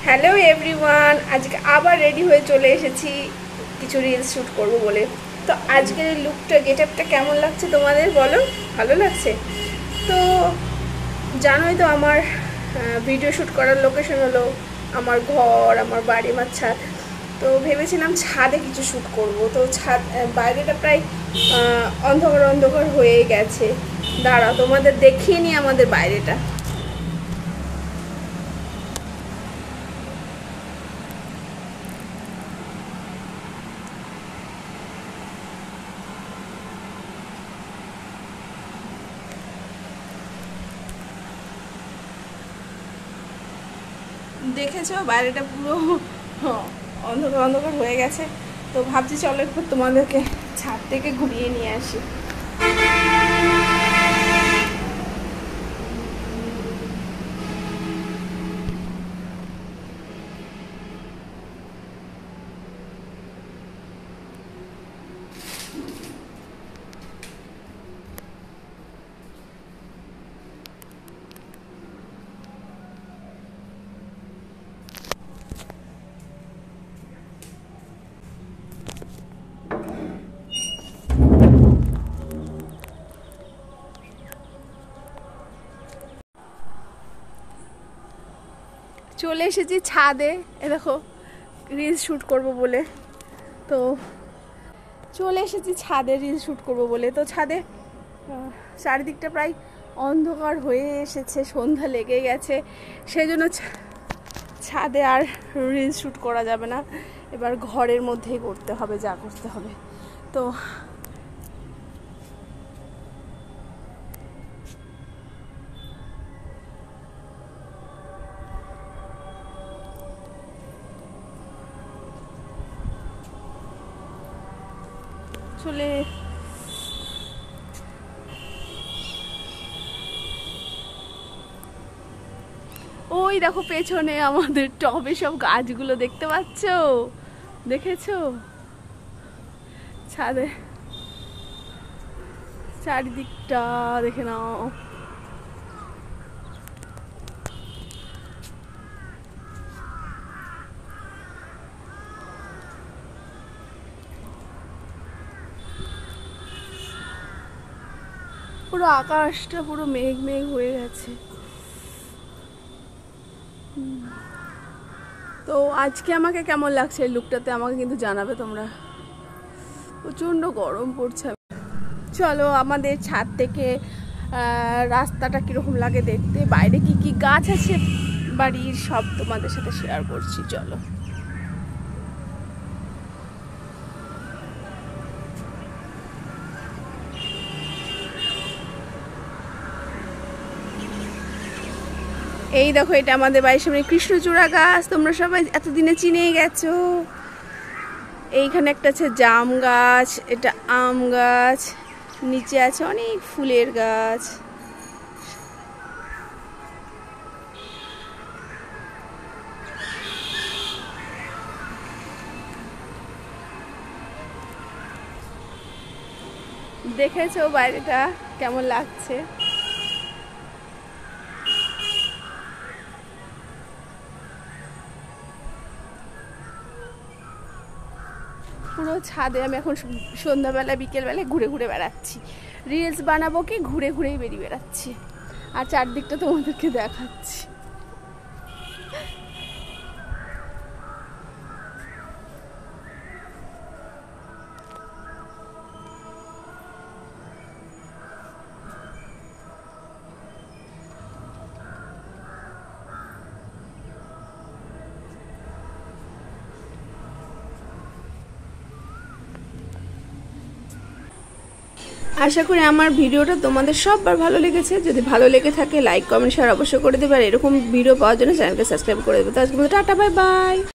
Hello everyone, আজকে আবার ready হয়ে চলে এসেছি কিছু রিলস শ্যুট করব বলে। তো আজকের এই লুকটা গেটআপটা কেমন লাগছে তোমাদের বলো? ভালো লাগছে তো? জানোই তো আমার ভিডিও শ্যুট করার লোকেশন হলো আমার ঘর, আমার বাড়ি, আমার ছাদ। তো ভেবেছিলাম ছাদে কিছু শ্যুট করব। তো ছাদ বাইরেটা প্রায় অন্ধকার অন্ধকার হয়ে গেছে। দাঁড়াও তোমাদের দেখিয়ে নিই আমাদের বাইরেটা। দেখেছো বাইরেটা পুরো অন্ধকার অন্ধকার হয়ে গেছে। তো ভাবছি চলো একটু তোমাদেরকে ছাদ থেকে ঘুরিয়ে নিয়ে আসি। চলে এসেছি ছাদে, এ দেখো রিলস শ্যুট করবো বলে। তো চলে এসেছি ছাদে রিলস শ্যুট করবো বলে। তো ছাদে চারিদিকটা প্রায় অন্ধকার হয়ে এসেছে, সন্ধ্যা লেগে গেছে, সেই জন্য ছাদে আর রিলস শ্যুট করা যাবে না। এবার ঘরের মধ্যেই করতে হবে যা করতে হবে। তো চলে ওই দেখো পেছনে আমাদের টবে সব গাছগুলো দেখতে পাচ্ছ, দেখেছো? ছাদে চারিদিকটা দেখে নাও। পুরো আকাশটা পুরো মেঘ মেঘ হয়ে গেছে। তো আজকে আমাকে কেমন লাগছে এই লুকটাতে আমাকে কিন্তু জানাবে তোমরা। প্রচণ্ড গরম পড়ছে। চলো আমাদের ছাদ থেকে রাস্তাটা কীরকম লাগে দেখতে, বাইরে কি কি গাছ আছে বাড়ির সব তোমাদের সাথে শেয়ার করছি। চলো এই দেখো, এটা আমাদের বাড়ির সামনে কৃষ্ণচূড়া গাছ, তোমরা সবাই এতদিনে চিনেই গেছো। এইখানে একটা আছে জাম গাছ, এটা আম গাছ, নিচে আছে অনেক ফুলের গাছ। দেখেছো বাইরেটা কেমন লাগছে? পুরো ছাদে আমি এখন সন্ধ্যাবেলা বিকেলবেলায় ঘুরে ঘুরে বেড়াচ্ছি। রিলস বানাবো কি ঘুরে ঘুরেই বেরিয়ে বেড়াচ্ছি, আর চারদিকটা তোমাদেরকে দেখাচ্ছি। আশা করি আমার ভিডিওটা তোমাদের সববার ভালো লেগেছে। যদি ভালো লেগে থাকে লাইক কমেন্ট শেয়ার অবশ্যই করে দেবে, আর এরকম ভিডিও পাওয়ার জন্য চ্যানেলকে সাবস্ক্রাইব করে দেবে। তো আজকে টাটা, বাই বাই।